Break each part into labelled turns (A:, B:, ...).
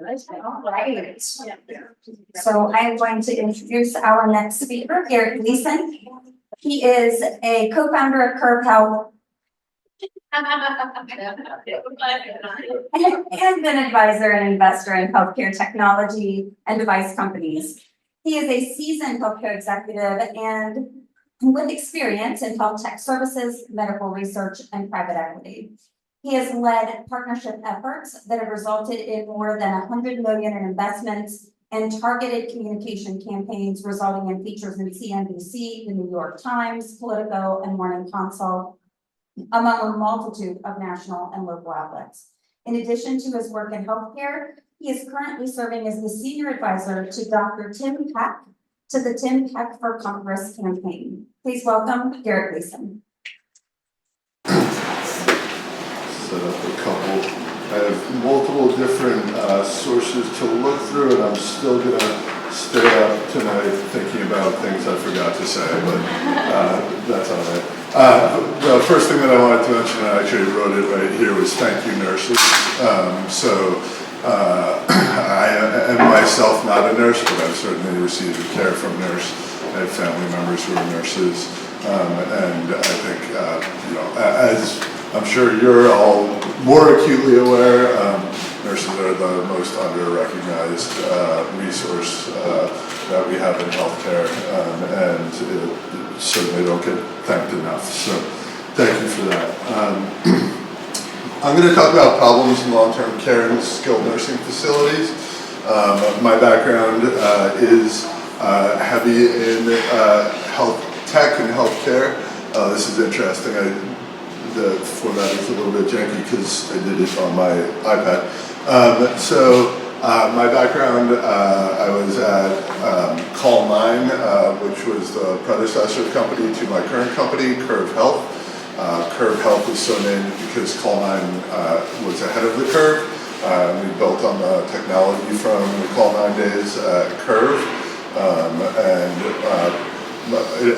A: All right. So I'm going to introduce our next speaker, Garrett Gleeson. He is a co-founder of Curve Health and an advisor and investor in healthcare technology and device companies. He is a seasoned healthcare executive and with experience in health tech services, medical research, and private equity. He has led partnership efforts that have resulted in more than $100 million in investments and targeted communication campaigns, resulting in features in CNBC, the New York Times, Politico, and Morning Consult, among a multitude of national and local outlets. In addition to his work in healthcare, he is currently serving as the senior advisor to Dr. Tim Peck to the Tim Peck for Congress campaign. Please welcome Garrett Gleeson.
B: Set up a couple. I have multiple different sources to look through, and I'm still going to stay up tonight thinking about things I forgot to say, but that's all right. The first thing that I wanted to mention, I actually wrote it right here, was thank you, nurses. I am myself not a nurse, but I've certainly received care from nurse. I have family members who are nurses, and I think, as I'm sure you're all more acutely aware, nurses are the most under-recognized resource that we have in healthcare, and certainly don't get thanked enough. So thank you for that. I'm going to talk about problems in long-term care and skilled nursing facilities. My background is heavy in health tech and healthcare. This is interesting. The format is a little bit janky because I did it on my iPad. My background, I was at Call 9, which was the predecessor company to my current company, Curve Health. Curve Health was so named because Call 9 was ahead of the curve. We built on the technology from the Call 9 days at Curve.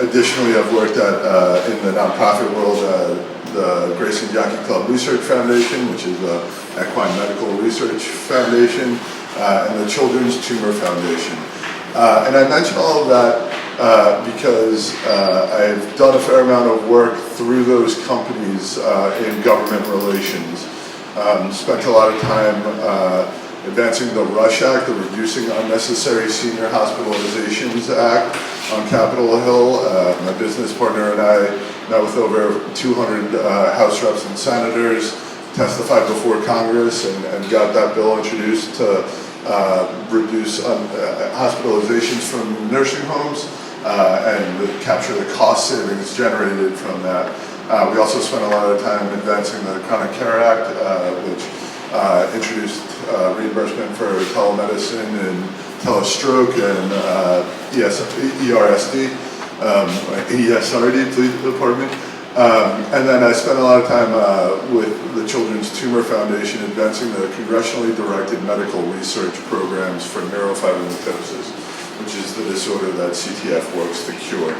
B: Additionally, I've worked at in the nonprofit world, the Gleeson Club Research Foundation, which is an equine medical research foundation, and the Children's Tumor Foundation. And I mention all of that because I've done a fair amount of work through those companies in government relations. Spent a lot of time advancing the RUSH Act, the Reducing Unnecessary Senior Hospitalizations Act on Capitol Hill. My business partner and I met with over 200 House reps and senators, testified before Congress, and got that bill introduced to reduce hospitalizations from nursing homes and capture the cost savings generated from that. We also spent a lot of time advancing the Chronic Care Act, which introduced reimbursement for telemedicine and telestroke and ERSD, ESRD, please, pardon me. And then I spent a lot of time with the Children's Tumor Foundation advancing the congressionally directed medical research programs for neurofibromatosis, which is the disorder that CTF works to cure.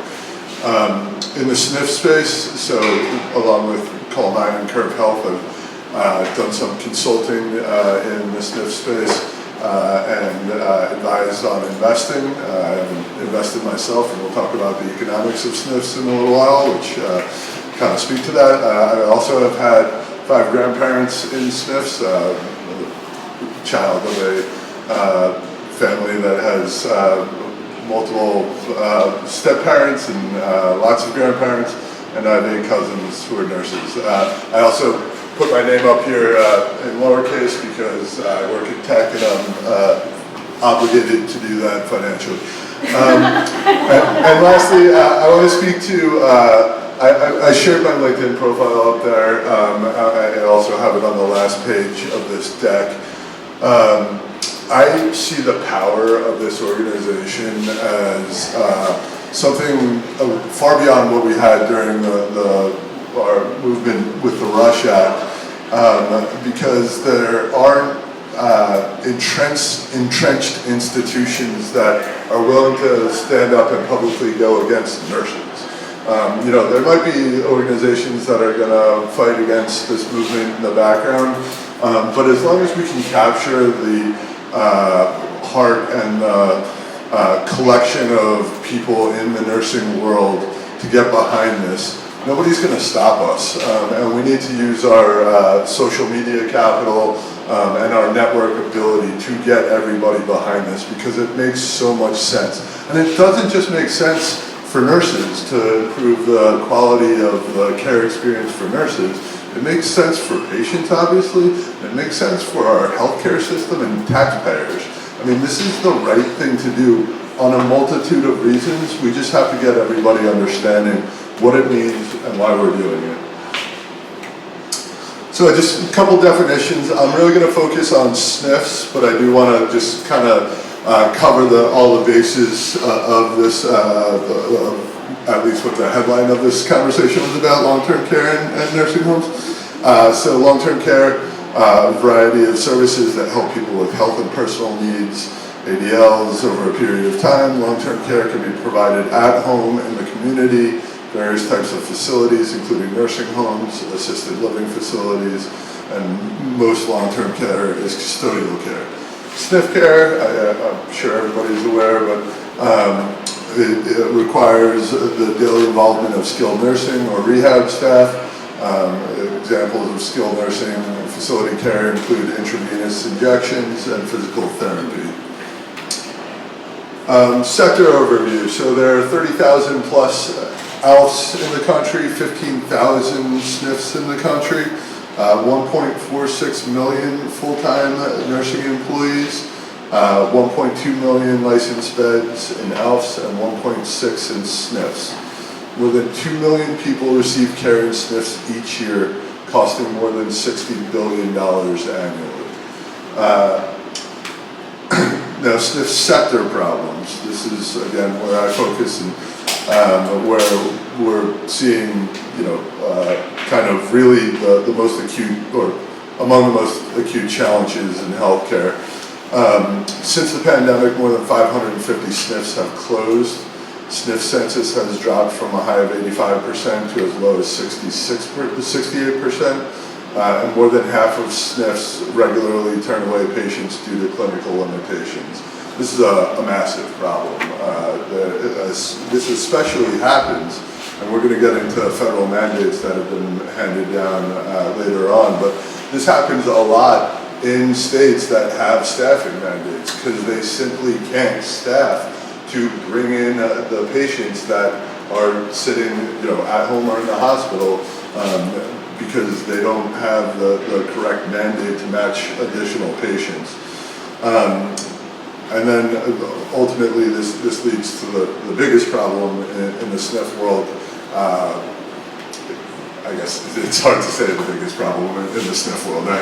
B: In the SNF space, so along with Call 9 and Curve Health, I've done some consulting in the SNF space and advised on investing. I haven't invested myself, and we'll talk about the economics of SNFs in a little while, which kind of speak to that. I also have had 5 grandparents in SNFs, child of a family that has multiple step-parents and lots of grandparents, and I have 8 cousins who are nurses. I also put my name up here in lowercase because I work in tech and I'm obligated to do that financially. And lastly, I want to speak to, I shared my LinkedIn profile up there. I also have it on the last page of this deck. I see the power of this organization as something far beyond what we had during our movement with the RUSH Act, because there aren't entrenched institutions that are willing to stand up and publicly go against nurses. There might be organizations that are going to fight against this movement in the background, But as long as we can capture the heart and collection of people in the nursing world to get behind this, nobody's going to stop us. And we need to use our social media capital and our network ability to get everybody behind this, because it makes so much sense. And it doesn't just make sense for nurses to improve the quality of the care experience for nurses. It makes sense for patients, obviously. It makes sense for our healthcare system and taxpayers. I mean, this is the right thing to do on a multitude of reasons. We just have to get everybody understanding what it means and why we're doing it. So just a couple definitions. I'm really going to focus on SNFs, but I do want to just kind of cover all the bases of this, at least what the headline of this conversation was about, long-term care and nursing homes. So long-term care, a variety of services that help people with health and personal needs, ADLs over a period of time. Long-term care can be provided at home in the community, various types of facilities, including nursing homes, assisted living facilities, and most long-term care is custodial care. SNF care, I'm sure everybody's aware, but it requires the daily involvement of skilled nursing or rehab staff. Examples of skilled nursing facility care include intravenous injections and physical therapy. Sector overview. So there are 30,000 plus ALFs in the country, 15,000 SNFs in the country, 1.46 million full-time nursing employees, 1.2 million licensed beds in ALFs, and 1.6 in SNFs. More than 2 million people receive care in SNFs each year, costing more than $60 billion annually. Now, SNF sector problems. This is, again, where I focus and where we're seeing, kind of really the most acute, or among the most acute challenges in healthcare. Since the pandemic, more than 550 SNFs have closed. SNF census has dropped from a high of 85% to as low as 68%. And more than half of SNFs regularly turn away patients due to clinical limitations. This is a massive problem. This especially happens, and we're going to get into federal mandates that have been handed down later on, but this happens a lot in states that have staffing mandates because they simply can't staff to bring in the patients that are sitting at home or in the hospital because they don't have the correct mandate to match additional patients. And then ultimately this leads to the biggest problem in the SNF world. I guess it's hard to say the biggest problem in the SNF world. I'd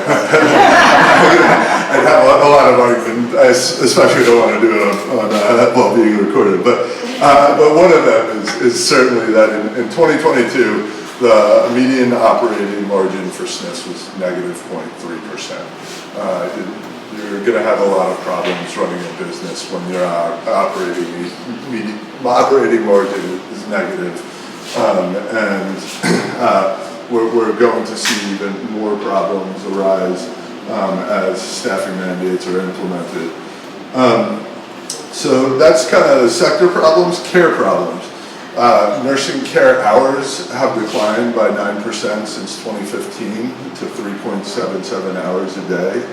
B: have a lot of argument. I especially don't want to do it on while being recorded. But one of them is certainly that in 2022, the median operating margin for SNFs was negative 0.3%. You're going to have a lot of problems running a business when your operating margin is negative. We're going to see even more problems arise as staffing mandates are implemented. So that's kind of the sector problems. Care problems. Nursing care hours have declined by 9% since 2015 to 3.77 hours a day.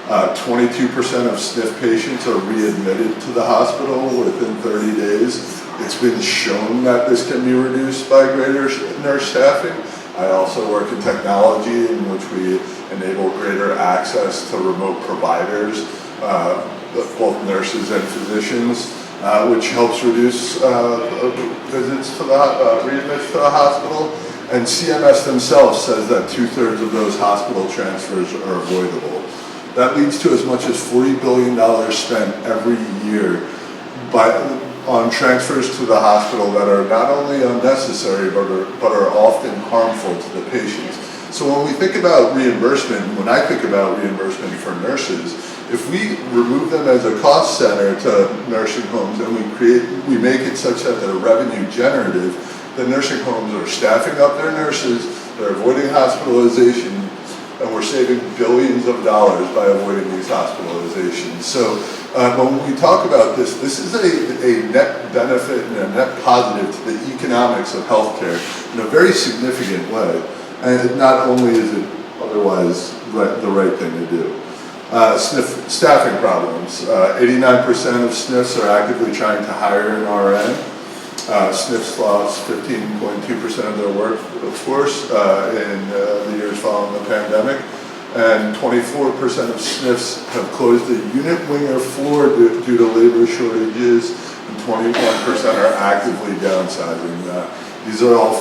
B: 22% of SNF patients are readmitted to the hospital within 30 days. It's been shown that this can be reduced by greater nurse staffing. I also work in technology in which we enable greater access to remote providers, both nurses and physicians, which helps reduce visits to readmits to the hospital. And CMS themselves says that 2/3 of those hospital transfers are avoidable. That leads to as much as $40 billion spent every year on transfers to the hospital that are not only unnecessary, but are often harmful to the patients. So when we think about reimbursement, when I think about reimbursement for nurses, if we remove them as a cost center to nursing homes and we make it such that they're revenue generative, the nursing homes are staffing up their nurses, they're avoiding hospitalization, and we're saving billions of dollars by avoiding these hospitalizations. So when we talk about this, this is a net benefit and a net positive to the economics of healthcare in a very significant way. And not only is it otherwise the right thing to do. SNF staffing problems. 89% of SNFs are actively trying to hire an RN. SNFs lost 15.2% of their workforce in the years following the pandemic, and 24% of SNFs have closed the unit, wing, or floor due to labor shortages, and 21% are actively downsizing. These are all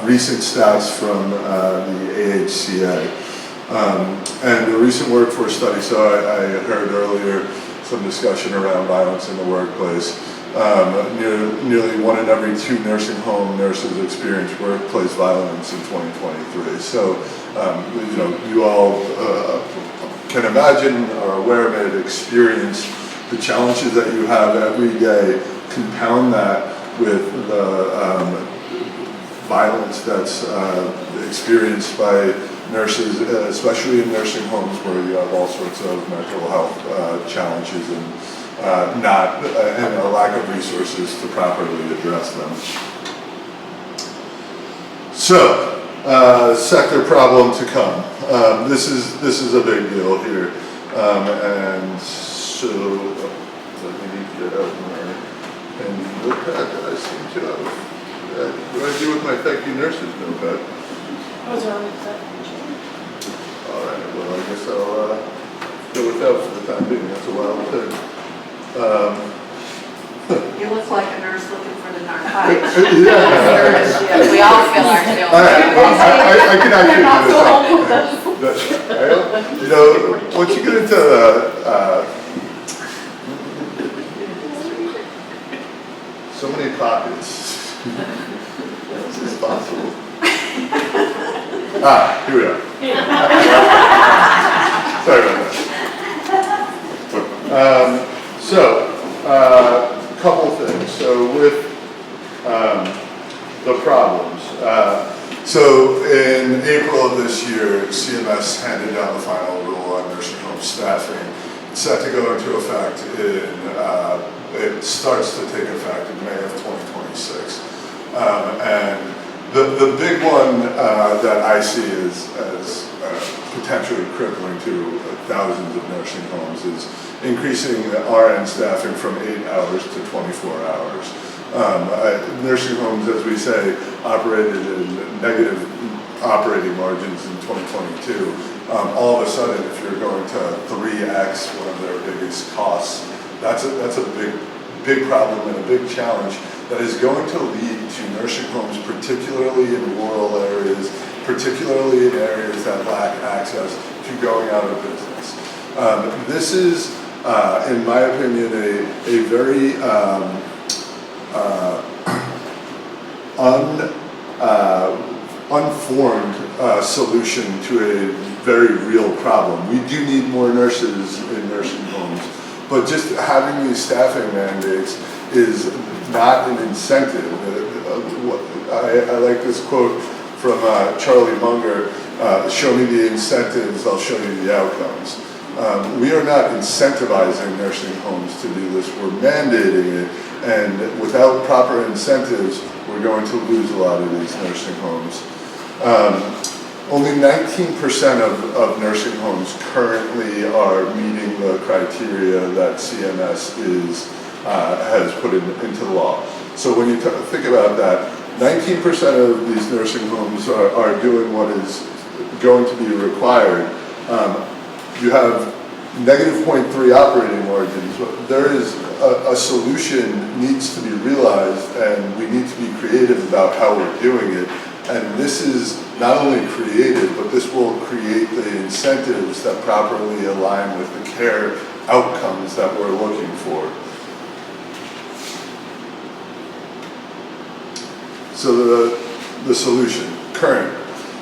B: recent stats from the AHCA. And the recent workforce study, so I heard earlier some discussion around violence in the workplace. Nearly 1 in every 2 nursing home nurses experienced workplace violence in 2023. So, you all can imagine, are aware of it, experience the challenges that you have every day, compound that with the violence that's experienced by nurses, especially in nursing homes where you have all sorts of mental health challenges and and a lack of resources to properly address them. So, sector problem to come. This is a big deal here, and so let me get out my handy notepad that I seem to have. What do I do with my thank you nurses notepad?
C: What's wrong with that?
B: All right, well, I guess I'll go without for the time being. That's a wild thing.
C: You look like a nurse looking for the narcotics.
B: Yeah.
C: We all feel our feelings.
B: All right, well, I can actually do this. Once you get into so many pockets, this is possible. Here we are. Sorry about that. A couple things. So with the problems. So in April of this year, CMS handed down the final rule on nursing home staffing. It's set to go into effect it starts to take effect in May of 2026. And the big one that I see as potentially crippling to thousands of nursing homes is increasing RN staffing from 8 hours to 24 hours. Nursing homes, as we say, operated in negative operating margins in 2022. All of a sudden, if you're going to 3x one of their biggest costs, that's a big problem and a big challenge that is going to lead to nursing homes, particularly in rural areas, particularly in areas that lack access, to going out of business. This is, in my opinion, a very unformed solution to a very real problem. We do need more nurses in nursing homes, but just having these staffing mandates is not an incentive. I like this quote from Charlie Munger, show me the incentives, I'll show you the outcomes. We are not incentivizing nursing homes to do this, we're mandating it, and without proper incentives, we're going to lose a lot of these nursing homes. Only 19% of nursing homes currently are meeting the criteria that CMS has put into law. So when you think about that, 19% of these nursing homes are doing what is going to be required. You have negative 0.3 operating margins. There is a solution needs to be realized, and we need to be creative about how we're doing it. And this is not only creative, but this will create the incentives that properly align with the care outcomes that we're looking for. So the solution, current.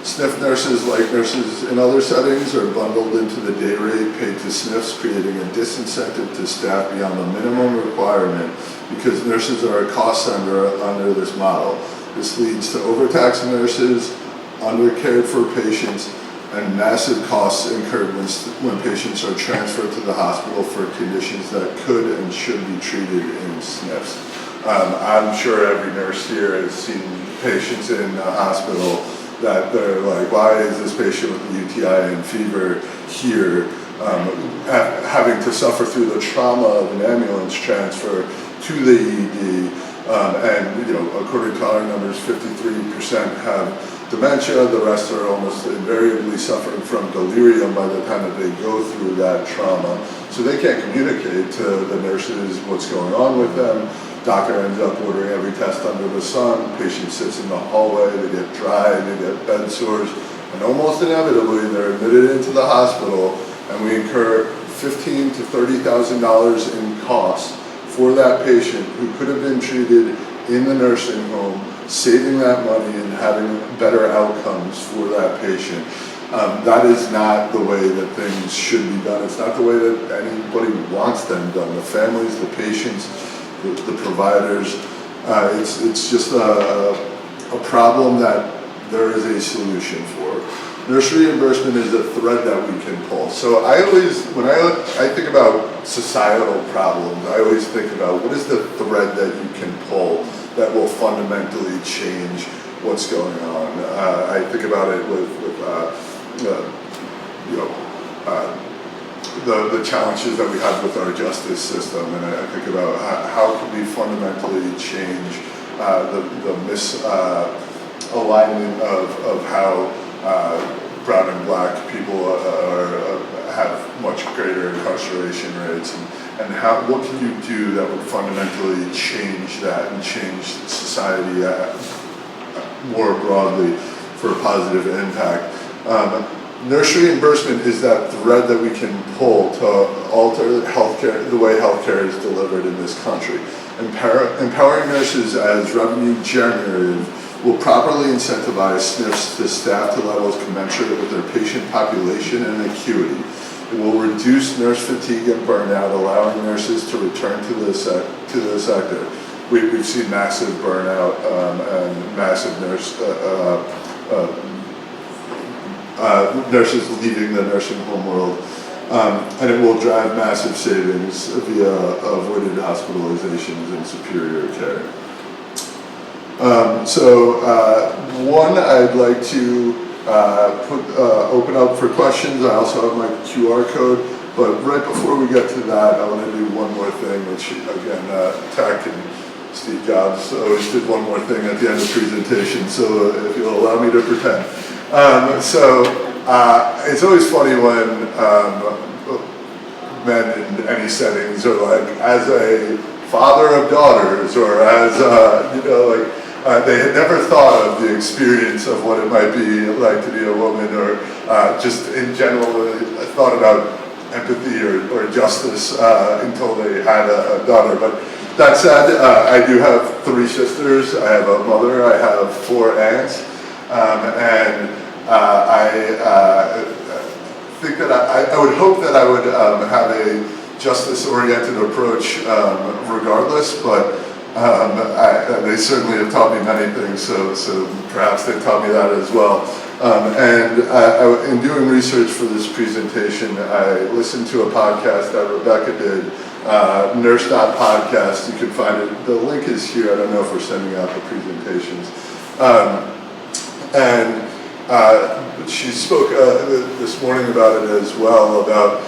B: SNF nurses, like nurses in other settings, are bundled into the day rate paid to SNFs, creating a disincentive to staff beyond the minimum requirement because nurses are a cost center under this model. This leads to overtaxed nurses, undercared for patients, and massive costs incurred when patients are transferred to the hospital for conditions that could and should be treated in SNFs. I'm sure every nurse here has seen patients in the hospital that they're like, why is this patient with a UTI and fever here, having to suffer through the trauma of an ambulance transfer to the ED, and according to our numbers, 53% have dementia. The rest are almost invariably suffering from delirium by the time that they go through that trauma. So they can't communicate to the nurses what's going on with them. Doctor ends up ordering every test under the sun. Patient sits in the hallway, they get dry, they get bed sores, and almost inevitably they're admitted into the hospital, and we incur $15,000 to $30,000 in costs for that patient who could have been treated in the nursing home, saving that money and having better outcomes for that patient. That is not the way that things should be done. It's not the way that anybody wants them done. The families, the patients, the providers. It's just a problem that there is a solution for. Nurse reimbursement is a thread that we can pull. So when I think about societal problems, I always think about what is the thread that you can pull that will fundamentally change what's going on. I think about it with the challenges that we have with our justice system, and I think about how can we fundamentally change the misalignment of how brown and black people have much greater incarceration rates, and what can you do that would fundamentally change that and change society more broadly for a positive impact. Nurse reimbursement is that thread that we can pull to alter healthcare, the way healthcare is delivered in this country. Empowering nurses as revenue generative will properly incentivize SNFs to staff to levels commensurate with their patient population and acuity. It will reduce nurse fatigue and burnout, allowing nurses to return to the sector. We've seen massive burnout and massive nurses leaving the nursing home world, and it will drive massive savings via avoided hospitalizations and superior care. One, I'd like to open up for questions. I also have my QR code, but right before we get to that, I want to do one more thing, which again, Tech and Steve Jobs always did one more thing at the end of the presentation, so if you'll allow me to pretend. It's always funny when men in any settings are like, as a father of daughters, or as, they had never thought of the experience of what it might be like to be a woman, or just in general thought about empathy or justice until they had a daughter. But that said, I do have 3 sisters. I have a mother, I have 4 aunts, and I think that I would hope that I would have a justice-oriented approach regardless, but they certainly have taught me many things, so perhaps they taught me that as well. In doing research for this presentation, I listened to a podcast that Rebecca did, Nurse.podcast. You can find it. The link is here. I don't know if we're sending out the presentations. She spoke this morning about it as well, about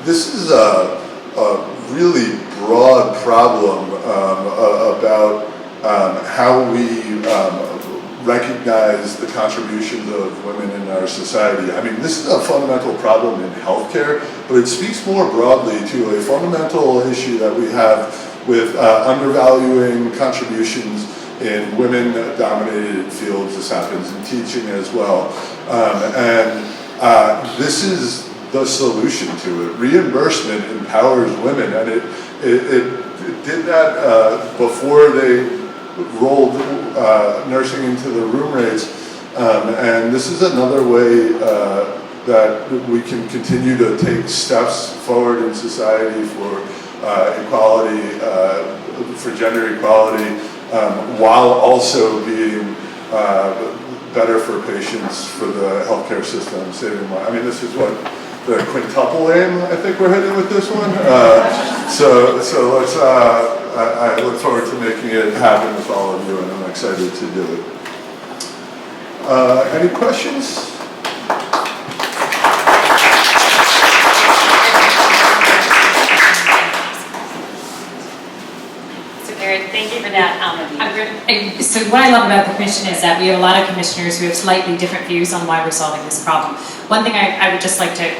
B: this is a really broad problem about how we recognize the contributions of women in our society. I mean, this is a fundamental problem in healthcare, but it speaks more broadly to a fundamental issue that we have with undervaluing contributions in women-dominated fields. This happens in teaching as well. This is the solution to it. Reimbursement empowers women, and it did that before they rolled nursing into the room rates. And this is another way that we can continue to take steps forward in society for equality, for gender equality, while also being better for patients, for the healthcare system, saving money. I mean, this is what the quintuple aim, I think we're heading with this one. So let's, I look forward to making it happen with all of you, and I'm excited to do it. Any questions?
D: Garrett, thank you for that. So what I love about the commission is that we have a lot of commissioners who have slightly different views on why we're solving this problem. One thing I would just like to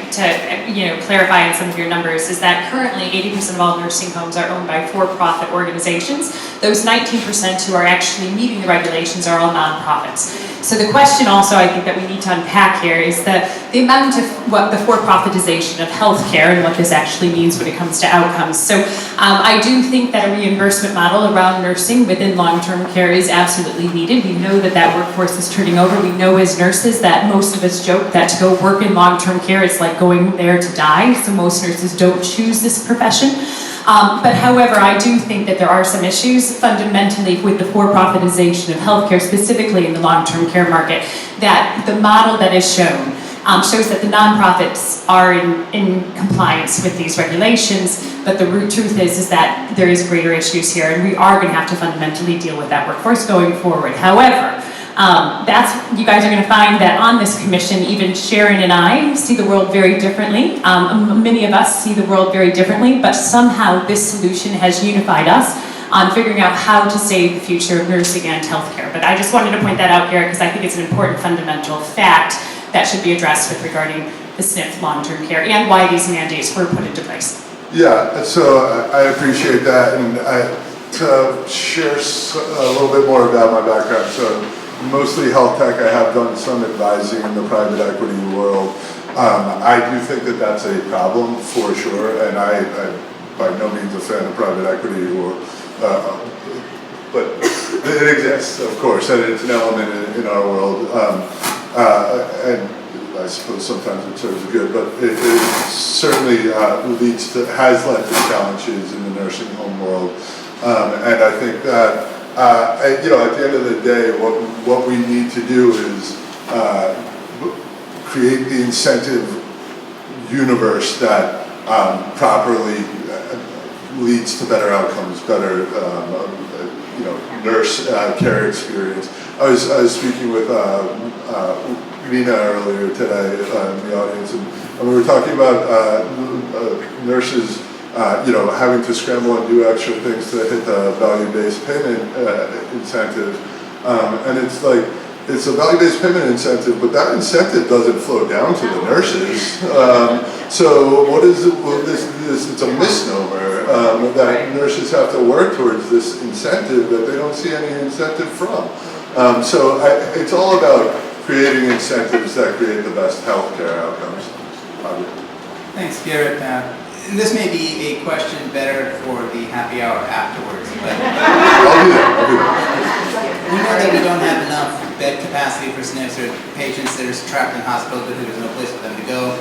D: clarify in some of your numbers is that currently 80% of all nursing homes are owned by for-profit organizations. Those 19% who are actually meeting the regulations are all nonprofits. So the question also I think that we need to unpack here is the amount of what the for-profitization of healthcare and what this actually means when it comes to outcomes. So I do think that a reimbursement model around nursing within long-term care is absolutely needed. We know that that workforce is turning over. We know as nurses that most of us joke that to go work in long-term care is like going there to die. So most nurses don't choose this profession. But however, I do think that there are some issues fundamentally with the for-profitization of healthcare, specifically in the long-term care market, that the model that is shown shows that the nonprofits are in compliance with these regulations, but the root truth is that there is greater issues here, and we are going to have to fundamentally deal with that workforce going forward. However, you guys are going to find that on this commission, even Sharon and I see the world very differently. Many of us see the world very differently, but somehow this solution has unified us on figuring out how to save the future of nursing and healthcare. But I just wanted to point that out here because I think it's an important fundamental fact that should be addressed with regarding the SNF long-term care and why these mandates were put into place.
B: Yeah, so I appreciate that, and to share a little bit more about my background. So mostly health tech. I have done some advising in the private equity world. I do think that that's a problem for sure, and I by no means a fan of private equity, but it exists, of course, and it's an element in our world. And I suppose sometimes it serves good, but it certainly has led to challenges in the nursing home world. And I think that at the end of the day, what we need to do is create the incentive universe that properly leads to better outcomes, better nurse care experience. I was speaking with Nina earlier today in the audience, and we were talking about nurses having to scramble and do extra things to hit the value-based payment incentive. And it's like, it's a value-based payment incentive, but that incentive doesn't flow down to the nurses. So what is it? Well, it's a misnomer that nurses have to work towards this incentive that they don't see any incentive from. So it's all about creating incentives that create the best healthcare outcomes.
E: Thanks, Garrett. And this may be a question better for the happy hour afterwards, but
B: I'll do that.
E: we know that we don't have enough bed capacity for SNFs or patients that are trapped in hospitals because there's no place for them to go.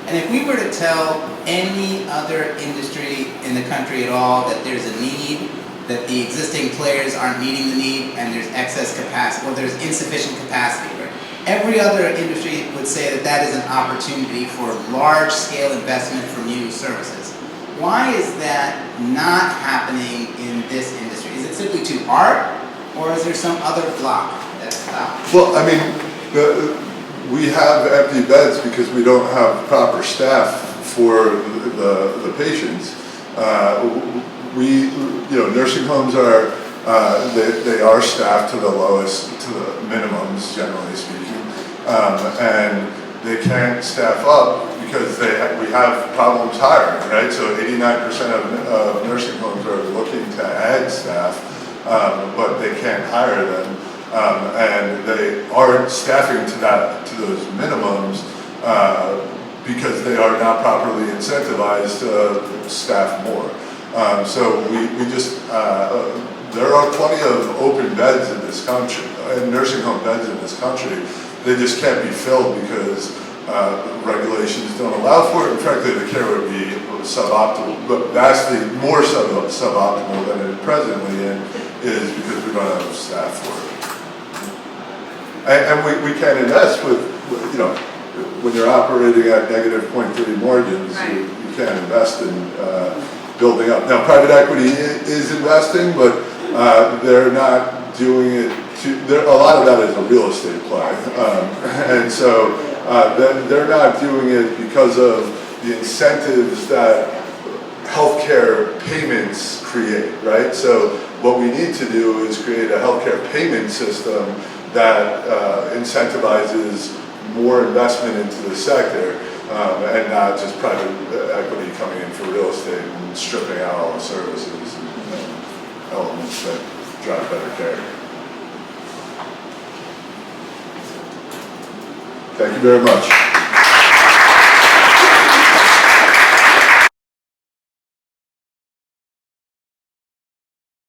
E: And if we were to tell any other industry in the country at all that there's a need, that the existing players aren't meeting the need, and there's excess capacity, or there's insufficient capacity, right? Every other industry would say that that is an opportunity for large-scale investment from new services. Why is that not happening in this industry? Is it simply too hard, or is there some other block that's stopping?
B: Well, I mean, we have empty beds because we don't have proper staff for the patients. Nursing homes are they are staffed to the minimums, generally speaking. And they can't staff up because we have problems hiring, right? So 89% of nursing homes are looking to add staff, but they can't hire them, and they aren't staffing to those minimums because they are not properly incentivized to staff more. So we just there are plenty of open beds in this country, nursing home beds in this country. They just can't be filled because regulations don't allow for it. In fact, the care would be suboptimal, but vastly more suboptimal than it presently is because we don't have staff for it. And we can invest with, you know, when you're operating at negative 0.3 margins, you can invest in building up. Now, private equity is investing, but they're not doing it a lot of that is a real estate play. And so they're not doing it because of the incentives that healthcare payments create, right? So what we need to do is create a healthcare payment system that incentivizes more investment into the sector and not just private equity coming in for real estate and stripping out all the services and elements that drive better care. Thank you very much.